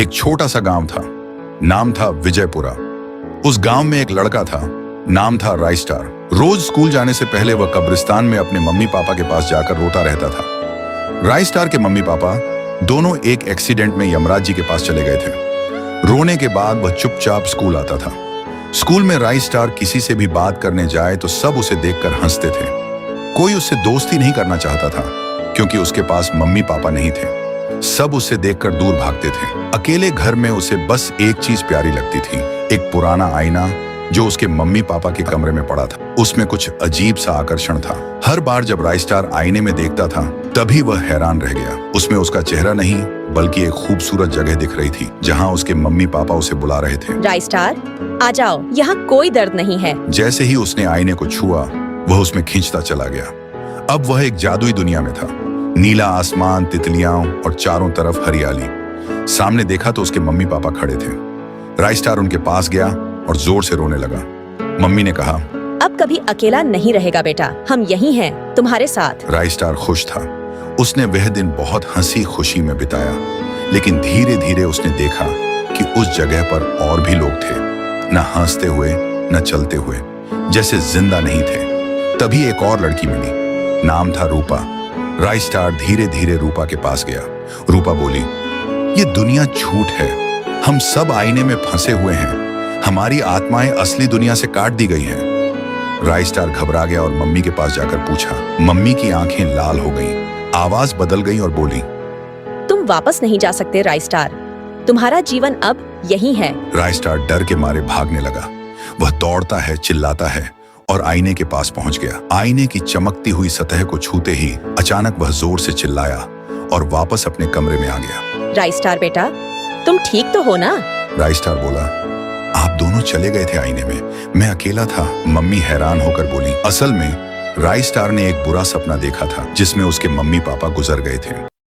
एक छोटा सा गांव था, नाम था विजयपुरा। उस गांव में एक लड़का था, नाम था राइस्टार। रोज स्कूल जाने से पहले वह कब्रिस्तान में अपने मम्मी पापा के पास जाकर रोता रहता था। राइस्टार के मम्मी पापा दोनों एक एक्सीडेंट में यमराज जी के पास चले गए थे। रोने के बाद वह चुपचाप स्कूल आता था। स्कूल में राइस्टार किसी से भी बात करने जाए तो सब उसे देखकर हंसते थे। कोई उससे दोस्ती नहीं करना चाहता था क्योंकि उसके पास मम्मी पापा नहीं थे। सब उसे देखकर दूर भागते थे। अकेले घर में उसे बस एक चीज प्यारी लगती थी, एक पुराना आईना जो उसके मम्मी पापा के कमरे में पड़ा था। उसमें कुछ अजीब सा आकर्षण था। हर बार जब राइस्टार आईने में देखता था तभी वह हैरान रह गया। उसमें उसका चेहरा नहीं बल्कि एक खूबसूरत जगह दिख रही थी जहां उसके मम्मी पापा उसे बुला रहे थे। राइस्टार, आ जाओ, यहाँ कोई दर्द नहीं है। जैसे ही उसने आईने को छुआ वह उसमें खींचता चला गया। अब वह एक जादुई दुनिया में था। नीला आसमान, तितलियां और चारों तरफ हरियाली। सामने देखा तो उसके मम्मी पापा खड़े थे। राइस्टार उनके पास गया और जोर से रोने लगा। मम्मी ने कहा, अब कभी अकेला नहीं रहेगा बेटा, हम यहीं हैं तुम्हारे साथ। राइस्टार खुश था। उसने वह दिन बहुत हंसी खुशी में बिताया। लेकिन धीरे धीरे उसने देखा कि उस जगह पर और भी लोग थे, न हंसते हुए न चलते हुए, जैसे जिंदा नहीं थे। तभी एक और लड़की मिली, नाम था रूपा। राइस्टार धीरे धीरे रूपा के पास गया। रूपा बोली, ये दुनिया झूठ है, हम सब आईने में फंसे हुए हैं, हमारी आत्माएं असली दुनिया से काट दी गई हैं। राइस्टार घबरा गया और मम्मी के पास जाकर पूछा। मम्मी की आंखें लाल हो गईं, आवाज बदल गई और बोली, तुम वापस नहीं जा सकते राइस्टार, तुम्हारा जीवन अब यही है। राइस्टार डर के मारे भागने लगा। वह दौड़ता है, चिल्लाता है और आईने के पास पहुंच गया। आईने की चमकती हुई सतह को छूते ही अचानक वह जोर से चिल्लाया और वापस अपने कमरे में आ गया। राइस्टार बेटा, तुम ठीक तो हो ना? राइस्टार बोला, आप दोनों चले गए थे आईने में, मैं अकेला था। मम्मी हैरान होकर बोली, असल में राइस्टार ने एक बुरा सपना देखा था जिसमें उसके मम्मी पापा गुजर गए थे।